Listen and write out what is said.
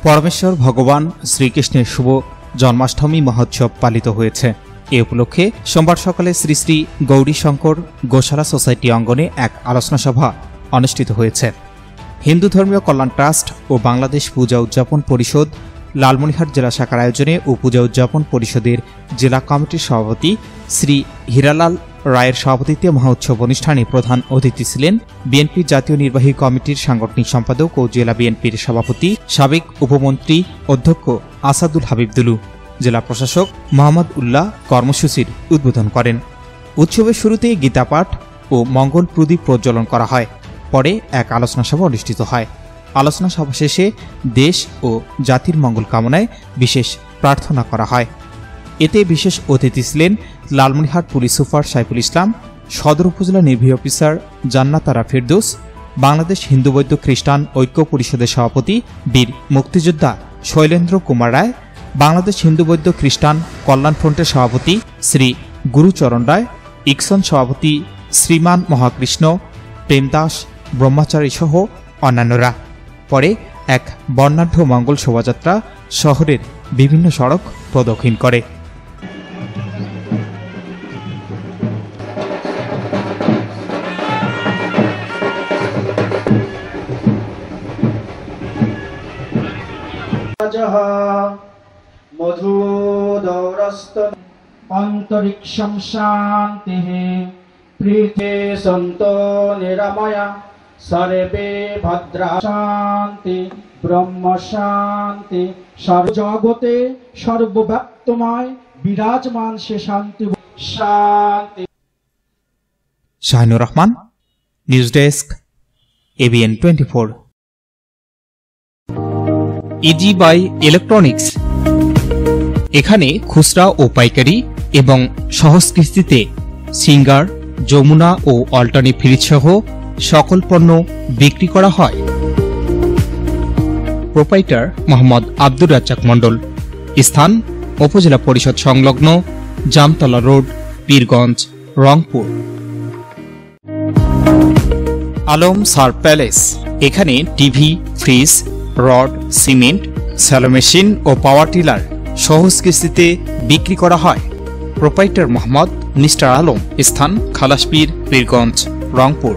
পরমেশ্বর ভগবান শ্রীকৃষ্ণের শুভ জন্মাষ্টমী মহোৎসব পালিত হয়েছে। এ উপলক্ষে সোমবার সকালে শ্রী শ্রী গৌরীশঙ্কর গোশালা সোসাইটি অঙ্গনে এক আলোচনা সভা অনুষ্ঠিত হয়েছে। হিন্দু ধর্মীয় কল্যাণ ট্রাস্ট ও বাংলাদেশ পূজা উদযাপন পরিষদ লালমনিরহাট জেলা শাখার আয়োজনে ও পূজা উদযাপন পরিষদের জেলা কমিটির সভাপতি শ্রী হীরালাল রায়ের সভাপতিত্বে মহোৎসব অনুষ্ঠানে প্রধান অতিথি ছিলেন বিএনপি জাতীয় নির্বাহী কমিটির সাংগঠনিক সম্পাদক ও জেলা বিএনপির সভাপতি সাবেক উপমন্ত্রী অধ্যক্ষ আসাদুল হাবিব দুলু। জেলা প্রশাসক মোহাম্মদ উল্লাহ কর্মসূচির উদ্বোধন করেন। উৎসবের শুরুতে গীতাপাঠ ও মঙ্গল প্রদীপ প্রজ্বলন করা হয়। পরে এক আলোচনা সভা অনুষ্ঠিত হয়। আলোচনা সভা শেষে দেশ ও জাতির মঙ্গল কামনায় বিশেষ প্রার্থনা করা হয়। এতে বিশেষ অতিথি ছিলেন লালমনিরহাট পুলিশ সুপার সাইফুল ইসলাম, সদর উপজেলা নির্বাহী অফিসার জান্নাতারা ফেরদৌস, বাংলাদেশ হিন্দু বৌদ্ধ খ্রিস্টান ঐক্য পরিষদের সভাপতি বীর মুক্তিযোদ্ধা শৈলেন্দ্র কুমার রায়, বাংলাদেশ হিন্দু বৌদ্ধ খ্রিস্টান কল্যাণ ফ্রন্টের সভাপতি শ্রী গুরুচরণ রায়, ইকসন সভাপতি শ্রীমান মহাকৃষ্ণ প্রেমদাস ব্রহ্মচারী সহ অন্যান্যরা। পরে এক বর্ণাঢ্য মঙ্গল শোভাযাত্রা শহরের বিভিন্ন সড়ক প্রদক্ষিণ করে। অন্তরিক্ষম শান্তি পৃথে সন্তো নিরাময়া সর্বে ভদ্রা শান্তি ব্রহ্ম শান্তি সর্বজগতে সর্বব্যাপ্তময় বিরাজমান সে শান্তি শান্তি। Shahinur Rahman, news desk, ABN 24। Easy buy electronics, এখানে খুচরা ও পাইকারি এবং সহজ কিস্তিতে সিঙ্গার, যমুনা ও অল্টারনেট ফ্রিজ সহ সকল পণ্য বিক্রি করা হয়। প্রোপাইটার মোহাম্মদ আব্দুর রাজ্জাক মণ্ডল। স্থান উপজেলা পরিষদ সংলগ্ন জামতলা রোড, পীরগঞ্জ, রংপুর। আলম সার প্যালেস, এখানে TV, fridge, rod, cement, shallow machine ও পাওয়ার টিলার সহজ কিস্তিতে বিক্রি করা হয়। প্রোপাইটার মোহাম্মদ নিস্টার আলম। স্থান খালাসপীর, পীরগঞ্জ, রংপুর।